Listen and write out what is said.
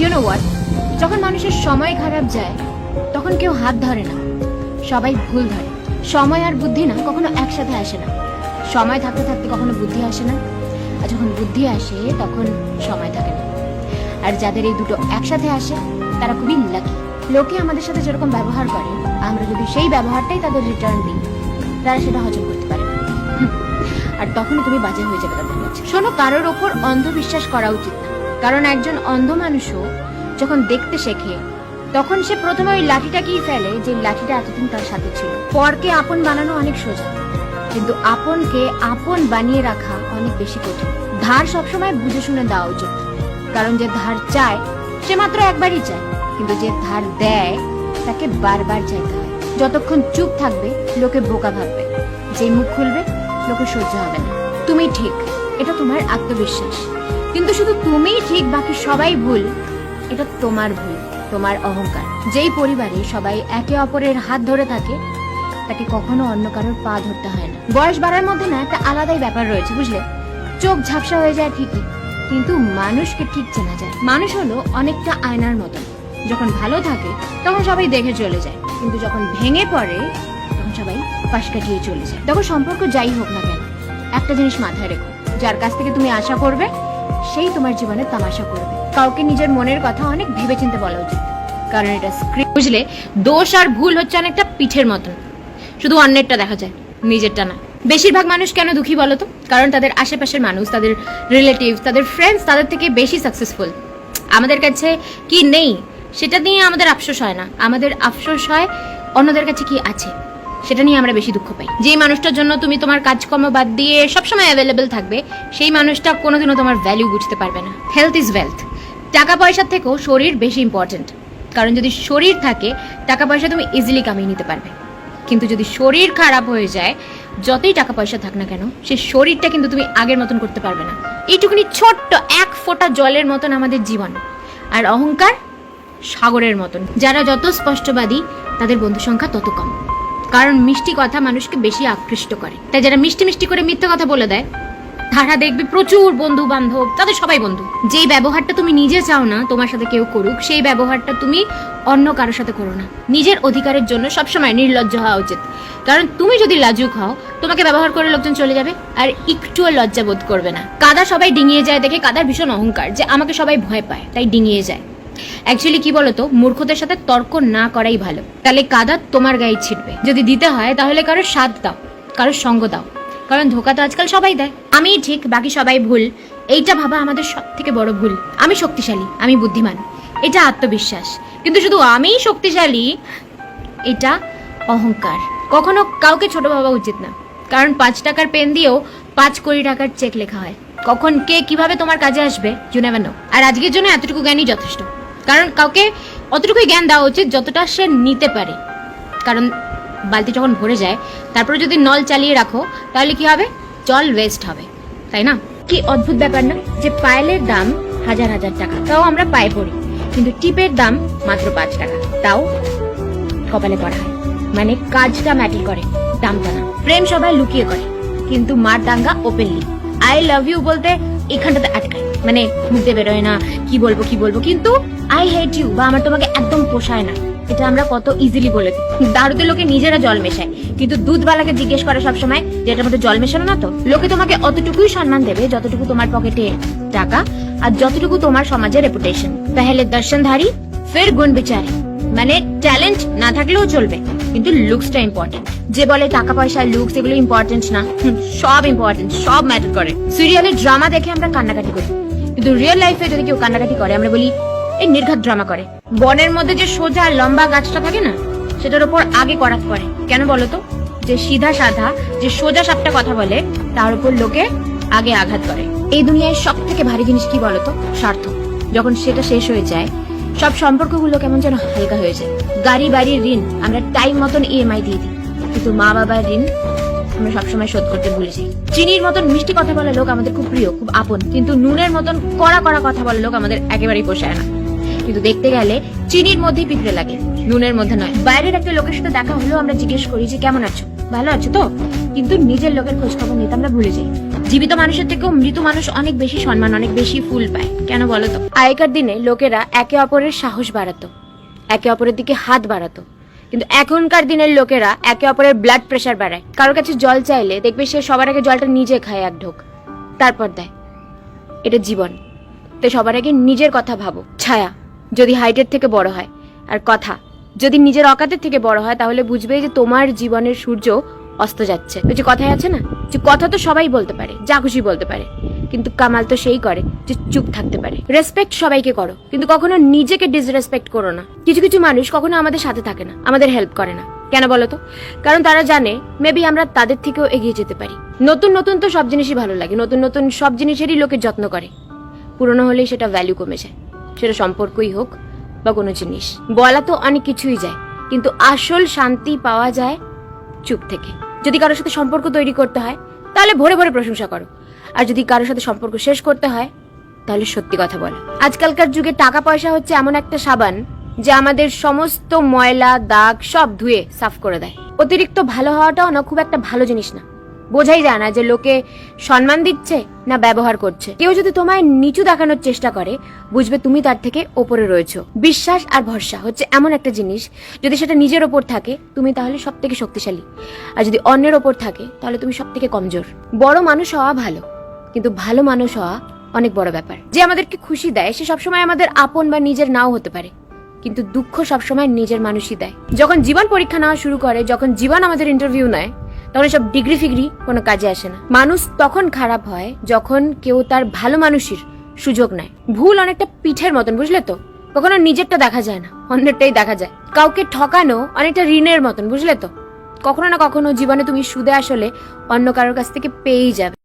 You know what, যখন মানুষের সময় খারাপ যায় তখন কেউ হাত ধরে না, সবাই ভুল ধরে। সময় আর বুদ্ধি না কখনো একসাথে আসে না। সময় থাকতে থাকতে কখনো বুদ্ধি আসে না, আর যখন বুদ্ধি আসে তখন সময় থাকে না। আর যাদের এই দুটো একসাথে আসে তারা খুবই লাকি। লোকে আমাদের সাথে যেরকম ব্যবহার করে, আমরা যদি সেই ব্যবহারটাই তাদের রিটার্ন দিই, তারা সেটা হজম করতে পারে না। আর তখনই তুমি বাজে হয়ে যাবে তাদের কাছে। শোনো, কারোর ওপর অন্ধবিশ্বাস করা উচিত না, কারণ একজন অন্ধ মানুষও যখন দেখতে শেখে তখন সে প্রথমে ওই লাঠিটাকেই ফেলে যে লাঠিটা এতদিন তার সাথে ছিল। পরকে আপন বানানো অনেক সোজা, কিন্তু আপনকে আপন বানিয়ে রাখা অনেক বেশি কঠিন। ধার সবসময় বুঝে শুনে দেওয়া উচিত, কারণ যে ধার চায় সে মাত্র একবারই চায়, কিন্তু যে ধার দেয় তাকে বারবার চাইতে হয়। যতক্ষণ চুপ থাকবে লোকে বোকা ভাববে, যে মুখ খুলবে লোকে সহ্য হবে না। তুমি ঠিক, এটা তোমার আত্মবিশ্বাস, কিন্তু শুধু তুমিই ঠিক বাকি সবাই ভুল, এটা তোমার ভুল, তোমার অহংকার। যেই পরিবারে সবাই একে অপরের হাত ধরে থাকে তাকে কখনো অন্য কারোর পা ধরতে হয় না। বয়স বাড়ার মধ্যে না একটা আলাদাই ব্যাপার রয়েছে, বুঝলে? চোখ ঝাপসা হয়ে যায় ঠিকই, কিন্তু মানুষকে ঠিক চেনা যায়। মানুষ হলো অনেকটা আয়নার মতন, যখন ভালো থাকে তখন সবাই দেখে চলে যায়, কিন্তু যখন ভেঙে পড়ে তখন সবাই পাশ কাটিয়ে চলে যায়। তখন সম্পর্ক যাই হোক না কেন, একটা জিনিস মাথায় রেখো, যার কাছ থেকে তুমি আশা করবে সেই তোমার জীবনে তামাশা করবে। কাউকে নিজের মনের কথা অনেক ভেবেচিন্তে বলা উচিত, কারণ এটা স্ক্রিপ্ট, বুঝলে? দোষ আর ভুল হচ্ছে অনেকটা পিঠের মতন, শুধু অন্যেরটা দেখা যায়, নিজেরটা না। বেশিরভাগ মানুষ কেন দুঃখী বলো তো? কারণ তাদের আশেপাশের মানুষ, তাদের রিলেটিভ, তাদের ফ্রেন্ডস তাদের থেকে বেশি সাকসেসফুল। আমাদের কাছে কি নেই সেটা নিয়ে আমাদের আফসোস হয় না, আমাদের আফসোস হয় অন্যদের কাছে কি আছে সেটা নিয়ে আমরা বেশি দুঃখ পাই। যেই মানুষটার জন্য তুমি তোমার কাজকর্ম বাদ দিয়ে সবসময় অ্যাভেলেবেল থাকবে, সেই মানুষটা কোনোদিনও তোমার ভ্যালু বুঝতে পারবে না। Health is wealth. টাকা পয়সার থেকেও শরীর বেশি ইম্পর্টেন্ট, কারণ যদি শরীর থাকে টাকা পয়সা তুমি ইজিলি কামিয়ে নিতে পারবে, কিন্তু যদি শরীর খারাপ হয়ে যায় যতই টাকা পয়সা থাক না কেন সেই শরীরটা কিন্তু তুমি আগের মতন করতে পারবে না। এইটুকুনি ছোট্ট এক ফোঁটা জলের মতন আমাদের জীবন, আর অহংকার সাগরের মতন। যারা যত স্পষ্টবাদী তাদের বন্ধু সংখ্যা তত কম, কারণ মিষ্টি কথা মানুষকে বেশি আকৃষ্ট করে। তাই যারা মিষ্টি মিষ্টি করে মিথ্যে কথা বলে দেয় তারা দেখবে প্রচুর বন্ধু বান্ধব, তাদের সবাই বন্ধু। যেই ব্যবহারটা তুমি নিজে চাও না তোমার সাথে কেউ করুক, সেই ব্যবহারটা তুমি অন্য কারোর সাথে করো না। নিজের অধিকারের জন্য সবসময় নির্লজ্জ হওয়া উচিত, কারণ তুমি যদি লাজুক হও তোমাকে ব্যবহার করে লোকজন চলে যাবে আর একটুও লজ্জা বোধ করবে না। কাদা সবাই ডিঙিয়ে যায় দেখে কাদার ভীষণ অহংকার যে আমাকে সবাই ভয় পায় তাই ডিঙিয়ে যায়। অ্যাকচুয়ালি কি বলতো, মূর্খদের সাথে তর্ক না করাই ভালো, তাহলে কাদা তোমার গায়ে ছিটবে। যদি দিতে হয় তাহলে কারোর সাথ দাও, কারোর সঙ্গ দাও, কারণ ধোকা তো আজকাল সবাই দেয়। আমিই ঠিক বাকি সবাই ভুল, এইটা ভাবা আমাদের সব থেকে বড় ভুল। আমি শক্তিশালী, আমি বুদ্ধিমান, এটা আত্মবিশ্বাস, কিন্তু শুধু আমিই শক্তিশালী এটা অহংকার। কখনো কাউকে ছোট ভাবা উচিত না, কারণ 5 টাকার পেন দিয়েও 5 কোটি টাকার চেক লেখা হয়। কখন কে কিভাবে তোমার কাজে আসবে ইউ নেভার নো। আর আজকের জন্য এতটুকু জ্ঞানই যথেষ্ট, কারণ কাউকে অতটুকুই জ্ঞান দেওয়া উচিত যতটা সে নিতে পারে। কারণ বালতি যখন ভরে যায় তারপরে যদি নল চালিয়ে রাখো তাহলে কি হবে? জল ওয়েস্ট হবে, তাই না? কি অদ্ভুত ব্যাপার না, যে পায়েলের দাম হাজার হাজার টাকা তাও আমরা পায়ে পড়ি, কিন্তু টিপের দাম মাত্র 5 টাকা তাও কপালে পড়া হয়। মানে কাজটা ম্যাটার করে, দামটা না। প্রেম সবাই লুকিয়ে করে, কিন্তু মার দাঙ্গা ওপেনলি। আই লাভ ইউ বলতে এখানটাতে আটকায়, মানে মুখে বেরোয় না কি বলবো কি বলবো, কিন্তু আই হেট ইউ বা আমার তোমাকে একদম পোষায় না এটা আমরা কত ইজিলি বলে দিই। দারুতে লোকে নিজেরা জল মেশায়, কিন্তু দুধওয়ালাকে জিজ্ঞেস করে সবসময় যে এটার মধ্যে জল মেশানো না তো। লোকে তোমাকে অতটুকুই সম্মান দেবে যতটুকু তোমার পকেটে টাকা আর যতটুকু তোমার সমাজে রেপুটেশন। পেহেলে দর্শনধারী ফের গুণ বিচারি, মানে ট্যালেন্ট না থাকলেও চলবে কিন্তু লুকসটা ইম্পর্টেন্ট। যে বলে টাকা পয়সা লুকস এগুলো ইম্পর্টেন্ট না, সব ইম্পর্টেন্ট, সব ম্যাটার করে। সিরিয়ালের ড্রামা দেখে আমরা কান্নাকাটি করি, কিন্তু রিয়েল লাইফে যদি কেউ কান্নাকাটি করে আমরা বলি এই নির্ঘাত ড্রামা করে। বনের মধ্যে যে সোজা লম্বা গাছটা থাকে না সেটার উপর আগে করাত করে, কেন বলতো? যে সিধা সাধা যে সোজা সাপটা কথা বলে তার উপর লোকে আগে আঘাত করে। এই দুনিয়ায় সব থেকে ভারী জিনিস কি বলতো? স্বার্থ। যখন সেটা শেষ হয়ে যায় সব সম্পর্কগুলো কেমন যেন হালকা হয়ে যায়। গাড়ি বাড়ির ঋণ আমরা টাইম মতন ইএমআই দিয়ে দিই, কিন্তু মা বাবার ঋণ আমরা সবসময় শোধ করতে ভুলে যাই। চিনির মতন মিষ্টি কথা বলা লোক আমাদের খুব প্রিয়, খুব আপন, কিন্তু নুনের মতন কড়া কড়া কথা বলা লোক আমাদের একেবারেই পোষায় না। কিন্তু দেখতে গেলে চিনির মধ্যেই পিঁপড়ে লাগে, নুনের মধ্যে নয়। বাইরের একটা লোকের সাথে দেখা হলেও আমরা জিজ্ঞেস করি যে কেমন আছো, ভালো আছো তো, কিন্তু নিজের লোকের খোঁজ খবর নিতে আমরা ভুলে যাই। জীবিত মানুষের থেকেও মৃত মানুষ অনেক বেশি সম্মান, অনেক বেশি ফুল পায়। কেন বলো তো? আগেকার দিনে লোকেরা একে অপরের সাহস বাড়াতো, একে অপরের দিকে হাত বাড়াতো, কিন্তু এখনকার দিনের লোকেরা একে অপরের ব্লাড প্রেশার বাড়ায়। কারোর কাছে জল চাইলে দেখবে সে সবার আগে জলটা নিজে খায় এক ঢোক, তারপর দেয়। এটা জীবন। তো সবার আগে নিজের কথা ভাবো। ছায়া যদি হাইটের থেকে বড় হয়, আর কথা যদি নিজের অকাতের থেকে বড় হয়, তাহলে বুঝবে যে তোমার জীবনের সূর্য অস্ত যাচ্ছে। ওই যে কথায় আছে না, যে কথা তো সবাই বলতে পারে, যা খুশি বলতে পারে, কিন্তু কামাল তো সেই করে যে চুপ থাকতে পারে। রেসপেক্ট সবাইকে করো, কিন্তু কখনো নিজেকে ডিসরেসপেক্ট করো না। কিছু কিছু মানুষ কখনো আমাদের সাথে থাকে না, আমাদের হেল্প করে না। কেন বলো তো? কারণ তারা জানে মেবি আমরা তাদের থেকেও এগিয়ে যেতে পারি। নতুন নতুন তো সব জিনিসই ভালো লাগে, নতুন নতুন সব জিনিসেরই লোকে যত্ন করে। পুরনো হলেই সেটা ভ্যালু কমে যায়, সেটা সম্পর্কই হোক বা কোনো জিনিস। বলা তো অনেক কিছুই যায়, কিন্তু আসল শান্তি পাওয়া যায় চুপ থেকে। যদি কারোর সাথে সম্পর্ক তৈরি করতে হয়, তাহলে ভরে ভরে প্রশংসা করো, আর যদি কারোর সাথে সম্পর্ক শেষ করতে হয়, তাহলে সত্যি কথা বলো। আজকালকার যুগে টাকা পয়সা হচ্ছে এমন একটা সাবান যে আমাদের সমস্ত ময়লা দাগ সব ধুয়ে সাফ করে দেয়। অতিরিক্ত ভালো হওয়াটাও না খুব একটা ভালো জিনিস না। বোঝাই যায় না যে লোকে সম্মান দিচ্ছে না ব্যবহার করছে। কেউ যদি তোমায় নিচু দেখানোর চেষ্টা করে, বুঝবে তুমি তার থেকে ওপরে রয়েছো। বিশ্বাস আর ভরসা হচ্ছে এমন একটা জিনিস, যদি সেটা নিজের ওপর থাকে তুমি তাহলে সব থেকে শক্তিশালী, আর যদি অন্যের ওপর থাকে তাহলে তুমি সব থেকে কমজোর। বড় মানুষ হওয়া ভালো, কিন্তু ভালো মানুষ হওয়া অনেক বড় ব্যাপার। যে আমাদেরকে খুশি দেয় সে সবসময় আমাদের আপন বা নিজের নাও হতে পারে, কিন্তু দুঃখ সবসময় নিজের মানুষই দেয়। যখন জীবন পরীক্ষা নেওয়া শুরু করে, যখন জীবন আমাদের ইন্টারভিউ নেয়, তখন সব ডিগ্রি ফিগ্রি কোনো কাজে আসে না। মানুষ তখন খারাপ হয় যখন কেউ তার ভালো মানুষের সুযোগ নেয়। ভুল অনেকটা পিঠের মতন, বুঝলে তো? কখনো নিজেরটা দেখা যায় না, অন্যেরটাই দেখা যায়। কাউকে ঠকানো অনেকটা ঋণের মতন, বুঝলে তো? কখনো না কখনো জীবনে তুমি সুদে আসলে অন্য কারোর কাছ থেকে পেয়েই যাবে।